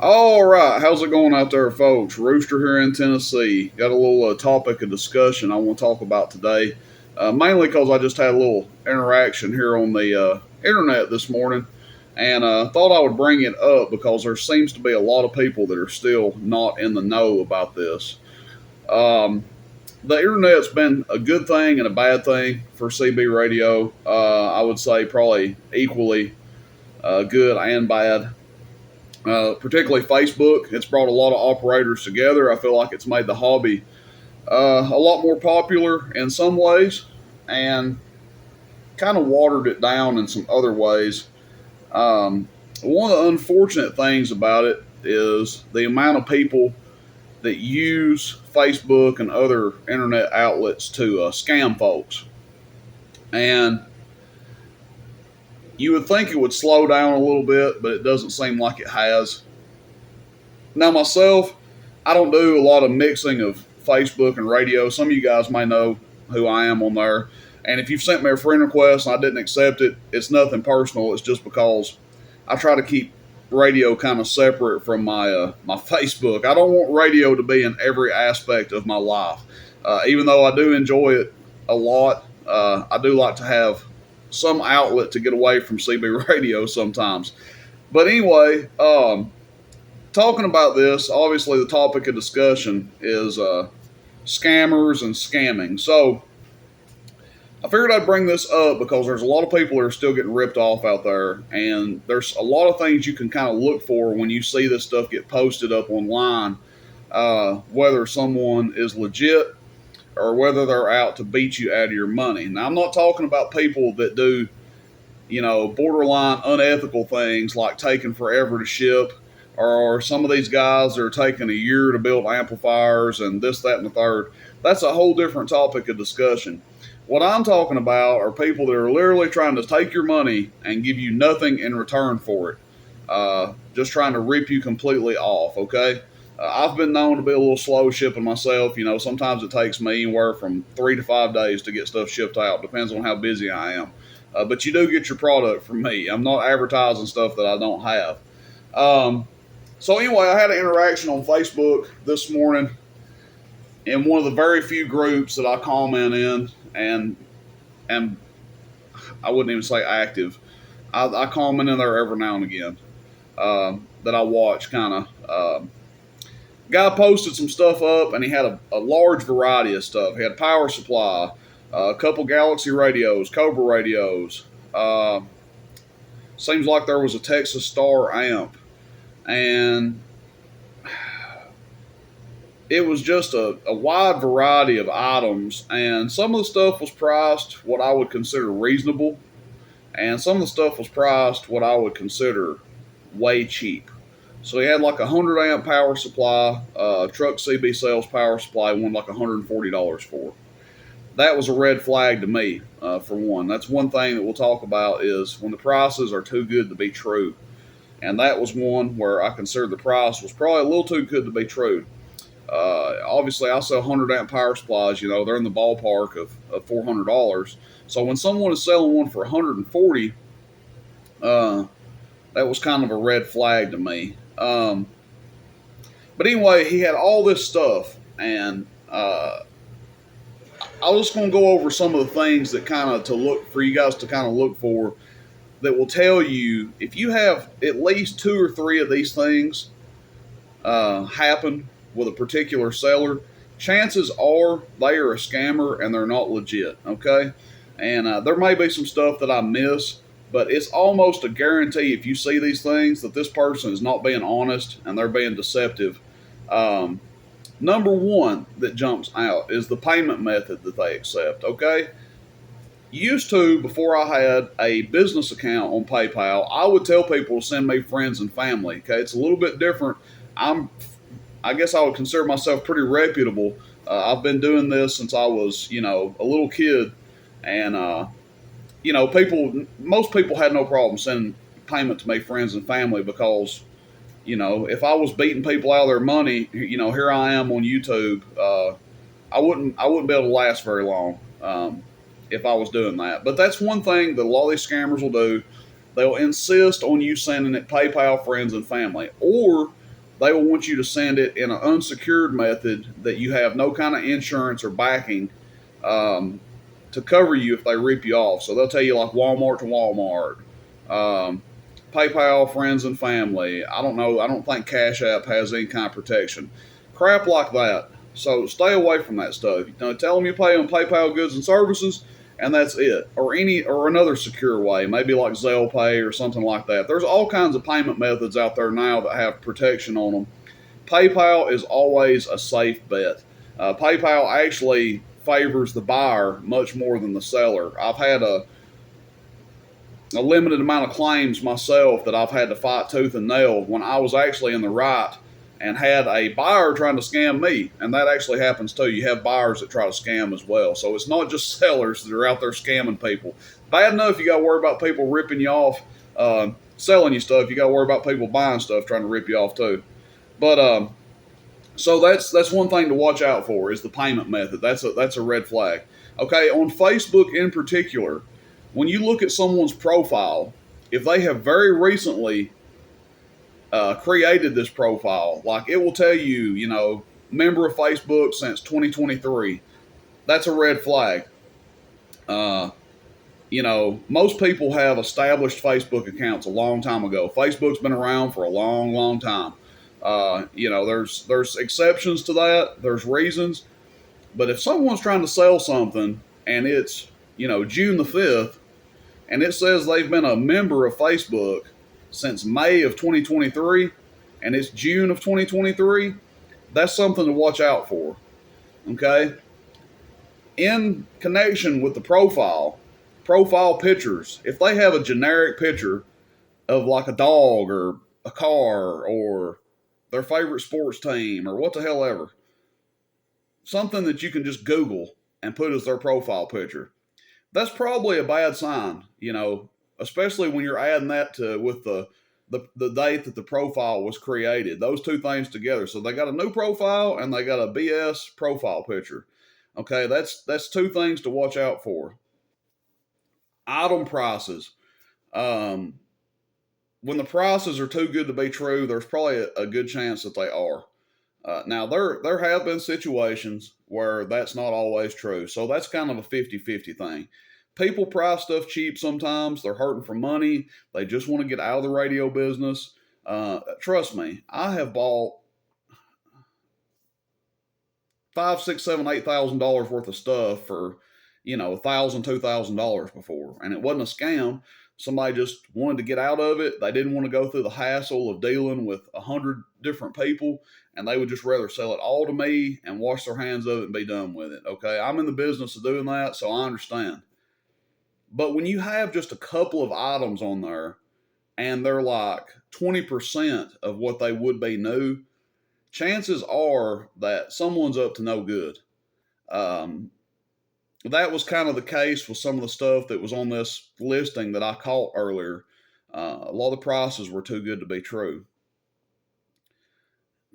All right, how's it going out there, folks? Rooster here in Tennessee. Got a little topic of discussion I want to talk about today, mainly because I just had a little interaction here on the internet this morning, and thought I would bring it up because there seems to be a lot of people that are still not in the know about this. Um, the internet's been a good thing and a bad thing for CB radio. I would say probably equally good and bad. Particularly Facebook. It's brought a lot of operators together. I feel like it's made the hobby a lot more popular in some ways and kind of watered it down in some other ways. One of the unfortunate things about it is the amount of people that use Facebook and other internet outlets to scam folks. And you would think it would slow down a little bit, but it doesn't seem like it has. Now, myself, I don't do a lot of mixing of Facebook and radio. Some of you guys may know who I am on there. And if you've sent me a friend request and I didn't accept it, it's nothing personal. It's just because I try to keep radio kind of separate from my Facebook. I don't want radio to be in every aspect of my life. Even though I do enjoy it a lot, I do like to have some outlet to get away from CB radio sometimes. But anyway, talking about this, obviously the topic of discussion is scammers and scamming. So I figured I'd bring this up because there's a lot of people that are still getting ripped off out there, and there's a lot of things you can kind of look for when you see this stuff get posted up online, whether someone is legit or whether they're out to beat you out of your money. Now, I'm not talking about people that do, borderline unethical things like taking forever to ship, or some of these guys that are taking a year to build amplifiers and this, that, and the third. That's a whole different topic of discussion. What I'm talking about are people that are literally trying to take your money and give you nothing in return for it. Just trying to rip you completely off, okay? I've been known to be a little slow shipping myself. Sometimes it takes me anywhere from 3 to 5 days to get stuff shipped out. Depends on how busy I am. But you do get your product from me. I'm not advertising stuff that I don't have. So anyway, I had an interaction on Facebook this morning in one of the very few groups that I comment in, and I wouldn't even say active. I comment in there every now and again that I watch kind of. Guy posted some stuff up, and he had a large variety of stuff. He had power supply, a couple Galaxy radios, Cobra radios. Seems like there was a Texas Star amp, and it was just a wide variety of items. And some of the stuff was priced what I would consider reasonable, and some of the stuff was priced what I would consider way cheap. So he had like a 100 amp power supply, truck CB sales power supply, one like $140 for. That was a red flag to me, for one. That's one thing that we'll talk about is when the prices are too good to be true. And that was one where I considered the price was probably a little too good to be true. Obviously, I sell 100 amp power supplies. They're in the ballpark of $400. So when someone is selling one for 140, that was kind of a red flag to me. But anyway, he had all this stuff, and I was just going to go over some of the things that kind of to look for you guys to kind of look for that will tell you if you have at least 2 or 3 of these things happen with a particular seller, chances are they are a scammer and they're not legit, okay? And there may be some stuff that I miss, but it's almost a guarantee if you see these things that this person is not being honest and they're being deceptive. Number one that jumps out is the payment method that they accept, okay? Used to, before I had a business account on PayPal, I would tell people to send me friends and family, okay? It's a little bit different. I guess I would consider myself pretty reputable. I've been doing this since I was, a little kid, and most people had no problem sending payment to my friends and family because, if I was beating people out of their money, here I am on YouTube. I wouldn't be able to last very long if I was doing that. But that's one thing that a lot of these scammers will do. They'll insist on you sending it PayPal, friends, and family, or they will want you to send it in an unsecured method that you have no kind of insurance or backing um, to cover you if they rip you off. So they'll tell you like Walmart to Walmart, um, PayPal, friends and family. I don't know. I don't think Cash App has any kind of protection. Crap like that. So stay away from that stuff. Tell them you pay on PayPal goods and services, and that's it. Or another secure way, maybe like Zelle Pay or something like that. There's all kinds of payment methods out there now that have protection on them. PayPal is always a safe bet. PayPal actually favors the buyer much more than the seller. I've had a limited amount of claims myself that I've had to fight tooth and nail when I was actually in the right and had a buyer trying to scam me. And that actually happens too. You have buyers that try to scam as well. So it's not just sellers that are out there scamming people. Bad enough you got to worry about people ripping you off, selling you stuff. You got to worry about people buying stuff trying to rip you off too. But so that's one thing to watch out for is the payment method. That's a red flag. Okay, on Facebook in particular, when you look at someone's profile, if they have very recently created this profile, like it will tell you, member of Facebook since 2023, that's a red flag. Uh, most people have established Facebook accounts a long time ago. Facebook's been around for a long, long time. There's exceptions to that. There's reasons, but if someone's trying to sell something and it's June the 5th, and it says they've been a member of Facebook since May of 2023, and it's June of 2023, that's something to watch out for. Okay? In connection with the profile pictures, if they have a generic picture of like a dog or a car or their favorite sports team or what the hell ever, something that you can just Google and put as their profile picture, that's probably a bad sign, especially when you're adding that to with the date that the profile was created. Those two things together. So they got a new profile and they got a BS profile picture. Okay, that's two things to watch out for. Item prices. Um, when the prices are too good to be true, there's probably a good chance that they are. Now, there have been situations where that's not always true. So that's kind of a 50-50 thing. People price stuff cheap sometimes. They're hurting for money. They just want to get out of the radio business. Trust me, I have bought $5, $6, $7, $8,000 worth of stuff for, $1,000, $2,000 before. And it wasn't a scam. Somebody just wanted to get out of it. They didn't want to go through the hassle of dealing with 100 different people, and they would just rather sell it all to me and wash their hands of it and be done with it. Okay, I'm in the business of doing that, so I understand. But when you have just a couple of items on there and they're like 20% of what they would be new, chances are that someone's up to no good. Um, that was kind of the case with some of the stuff that was on this listing that I caught earlier. A lot of the prices were too good to be true.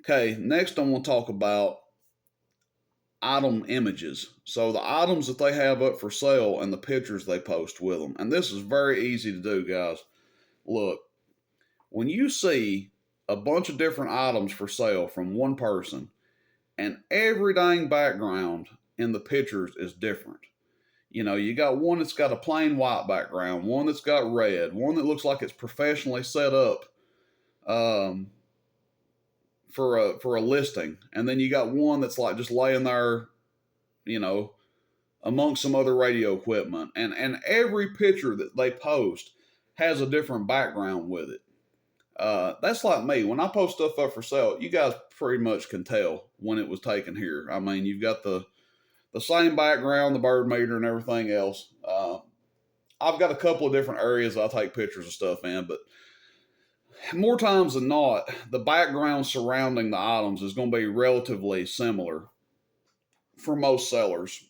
Okay, next I'm going to talk about item images. So the items that they have up for sale and the pictures they post with them. And this is very easy to do, guys. Look, when you see a bunch of different items for sale from one person and every dang background in the pictures is different. You got one that's got a plain white background, one that's got red, one that looks like it's professionally set up um, for a listing, and then you got one that's like just laying there, amongst some other radio equipment, and every picture that they post has a different background with it. That's like me when I post stuff up for sale. You guys pretty much can tell when it was taken here. I mean, you've got the same background, the bird meter, and everything else. I've got a couple of different areas I take pictures of stuff in, but more times than not, the background surrounding the items is going to be relatively similar for most sellers.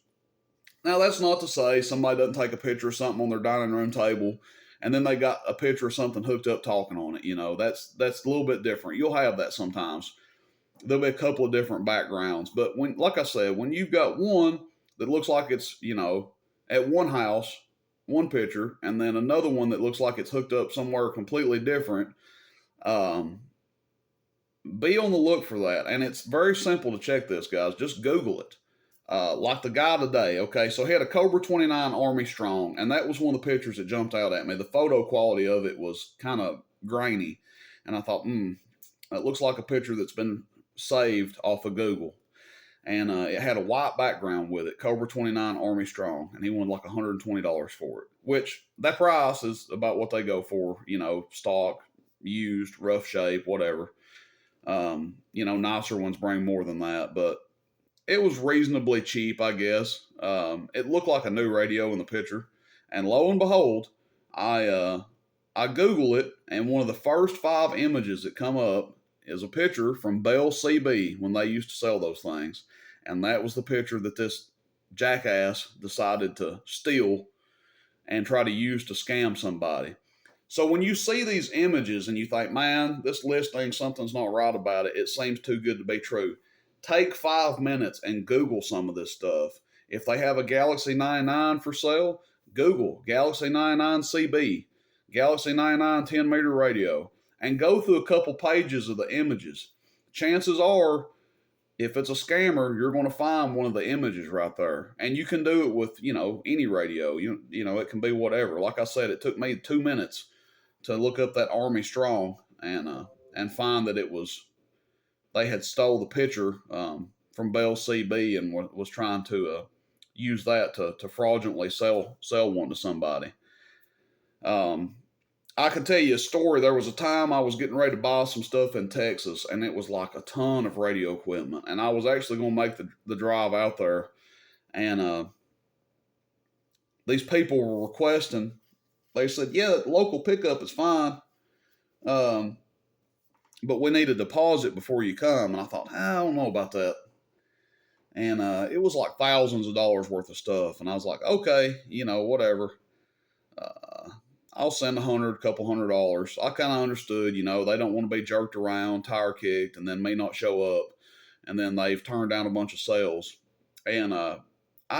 Now, that's not to say somebody doesn't take a picture of something on their dining room table and then they got a picture of something hooked up talking on it. That's a little bit different. You'll have that sometimes. There'll be a couple of different backgrounds, but like I said, when you've got one that looks like it's, at one house, one picture, and then another one that looks like it's hooked up somewhere completely different, um, be on the look for that. And it's very simple to check this, guys. Just Google it. Like the guy today, okay, so he had a Cobra 29 Army Strong, and that was one of the pictures that jumped out at me. The photo quality of it was kind of grainy, and I thought, it looks like a picture that's been saved off of Google. And it had a white background with it, Cobra 29 Army Strong, and he wanted like $120 for it, which that price is about what they go for, stock, used, rough shape, whatever. Nicer ones bring more than that, but it was reasonably cheap, I guess. It looked like a new radio in the picture, and lo and behold, I Google it, and one of the first 5 images that come up is a picture from Bell CB when they used to sell those things, and that was the picture that this jackass decided to steal and try to use to scam somebody. So when you see these images and you think, man, this listing, something's not right about it, it seems too good to be true, take 5 minutes and Google some of this stuff. If they have a Galaxy 99 for sale, Google Galaxy 99 CB, Galaxy 99 10-meter radio, and go through a couple pages of the images. Chances are, if it's a scammer, you're going to find one of the images right there. And you can do it with, any radio. It can be whatever. Like I said, it took me 2 minutes to look up that Army Strong and find that they had stole the picture from Bell CB and was trying to use that to fraudulently sell one to somebody. I can tell you a story. There was a time I was getting ready to buy some stuff in Texas, and it was like a ton of radio equipment. And I was actually going to make the drive out there. And these people were requesting, they said, yeah, local pickup is fine, but we need a deposit before you come. And I thought, I don't know about that. And it was like thousands of dollars worth of stuff. And I was like, okay, whatever. I'll send a couple $100. I kind of understood, they don't want to be jerked around, tire kicked, and then may not show up. And then they've turned down a bunch of sales. And I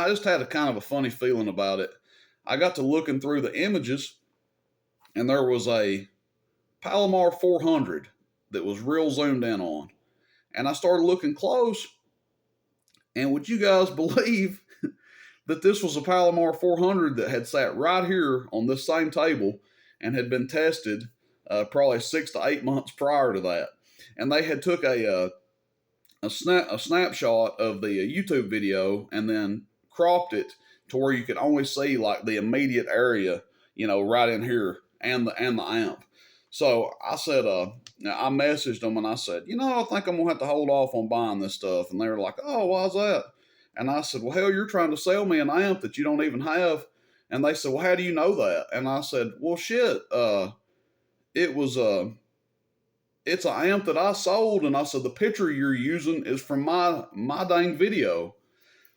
just had a kind of a funny feeling about it. I got to looking through the images, and there was a Palomar 400 that was real zoomed in on. And I started looking close, and would you guys believe that this was a Palomar 400 that had sat right here on this same table and had been tested probably 6 to 8 months prior to that. And they had took a snapshot of the YouTube video and then cropped it to where you could only see like the immediate area, right in here and the amp. So I said, I messaged them and I said, I think I'm gonna have to hold off on buying this stuff. And they were like, oh, why's that? And I said, well, hell, you're trying to sell me an amp that you don't even have. And they said, well, how do you know that? And I said, well, shit, it's an amp that I sold. And I said, the picture you're using is from my dang video.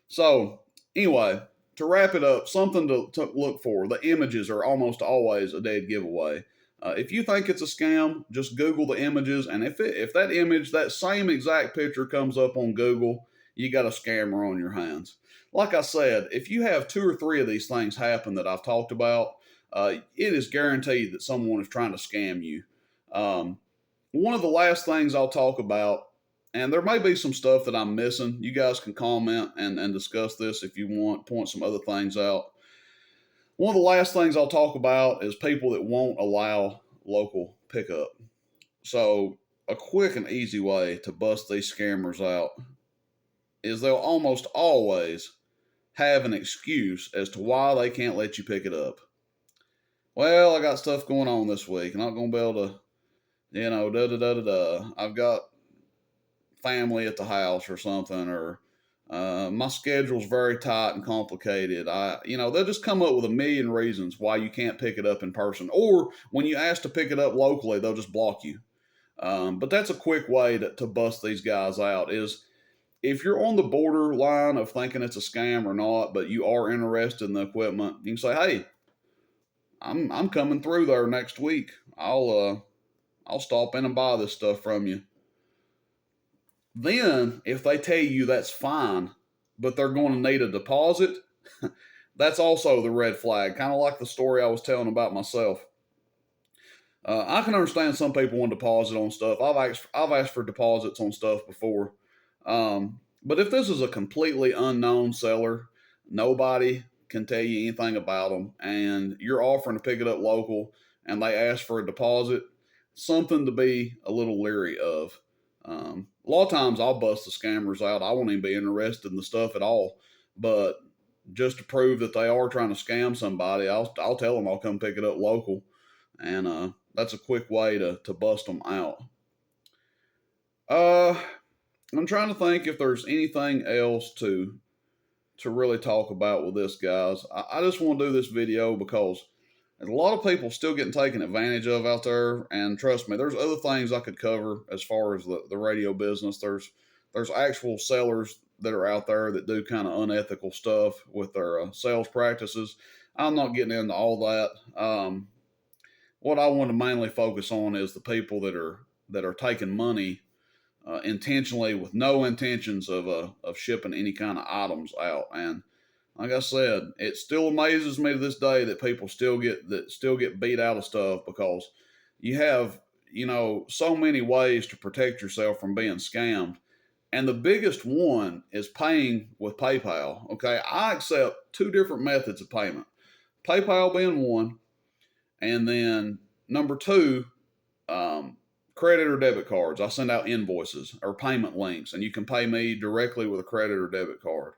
So anyway, to wrap it up, something to look for. The images are almost always a dead giveaway. If you think it's a scam, just Google the images. And if that image, that same exact picture comes up on Google, you got a scammer on your hands. Like I said, if you have 2 or 3 of these things happen that I've talked about, it is guaranteed that someone is trying to scam you. One of the last things I'll talk about, and there may be some stuff that I'm missing. You guys can comment and discuss this if you want, point some other things out. One of the last things I'll talk about is people that won't allow local pickup. So a quick and easy way to bust these scammers out is they'll almost always have an excuse as to why they can't let you pick it up. Well, I got stuff going on this week. I'm not going to be able to, I've got family at the house or something, or my schedule's very tight and complicated. They'll just come up with a million reasons why you can't pick it up in person. Or when you ask to pick it up locally, they'll just block you. But that's a quick way to bust these guys out is, if you're on the borderline of thinking it's a scam or not, but you are interested in the equipment, you can say, hey, I'm coming through there next week. I'll stop in and buy this stuff from you. Then, if they tell you that's fine, but they're going to need a deposit, that's also the red flag, kind of like the story I was telling about myself. I can understand some people want to deposit on stuff. I've asked for deposits on stuff before. But if this is a completely unknown seller, nobody can tell you anything about them, and you're offering to pick it up local, and they ask for a deposit, something to be a little leery of. A lot of times I'll bust the scammers out. I won't even be interested in the stuff at all, but just to prove that they are trying to scam somebody, I'll tell them I'll come pick it up local, and that's a quick way to bust them out. I'm trying to think if there's anything else to really talk about with this, guys. I just want to do this video because there's a lot of people still getting taken advantage of out there, and trust me, there's other things I could cover as far as the radio business. There's actual sellers that are out there that do kind of unethical stuff with their sales practices. I'm not getting into all that. What I want to mainly focus on is the people that are taking money intentionally with no intentions of shipping any kind of items out. And like I said, it still amazes me to this day that people still get beat out of stuff, because you have, so many ways to protect yourself from being scammed. And the biggest one is paying with PayPal. Okay, I accept two different methods of payment, PayPal being one, and then number two, credit or debit cards. I send out invoices or payment links, and you can pay me directly with a credit or debit card.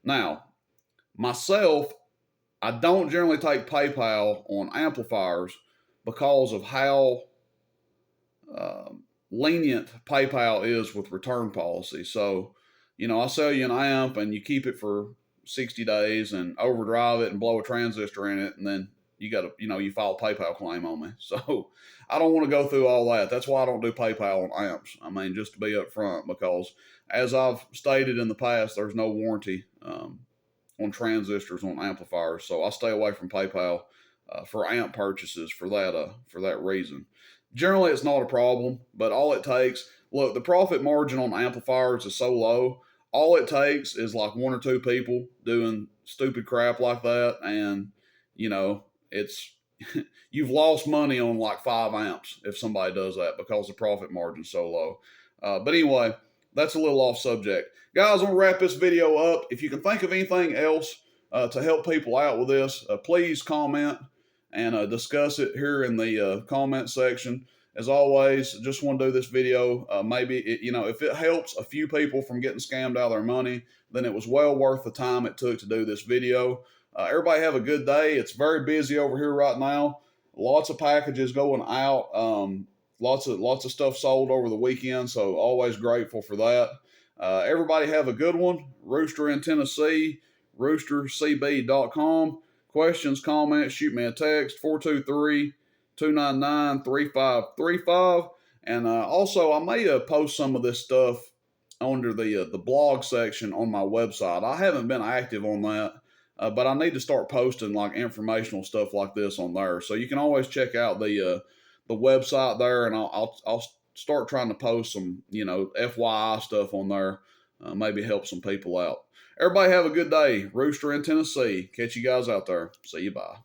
Now, myself, I don't generally take PayPal on amplifiers because of how lenient PayPal is with return policy. So, I sell you an amp and you keep it for 60 days and overdrive it and blow a transistor in it, and then you got to, you file a PayPal claim on me. So I don't want to go through all that. That's why I don't do PayPal on amps. I mean, just to be upfront, because as I've stated in the past, there's no warranty on transistors on amplifiers. So I stay away from PayPal for amp purchases for that reason. Generally, it's not a problem, but all it takes, look, the profit margin on amplifiers is so low. All it takes is like one or two people doing stupid crap like that, and it's you've lost money on like 5 amps if somebody does that, because the profit margin's so low. But anyway, that's a little off subject. Guys, I'm going to wrap this video up. If you can think of anything else to help people out with this, please comment and discuss it here in the comment section. As always, just want to do this video. Maybe, if it helps a few people from getting scammed out of their money, then it was well worth the time it took to do this video. Everybody have a good day. It's very busy over here right now. Lots of packages going out. Lots of stuff sold over the weekend, so always grateful for that. Everybody have a good one. Rooster in Tennessee, roostercb.com. Questions, comments, shoot me a text, 423-299-3535. And also, I may post some of this stuff under the blog section on my website. I haven't been active on that, but I need to start posting like informational stuff like this on there. So you can always check out the website there, and I'll start trying to post some FYI stuff on there. Maybe help some people out. Everybody have a good day. Rooster in Tennessee. Catch you guys out there. See you. Bye.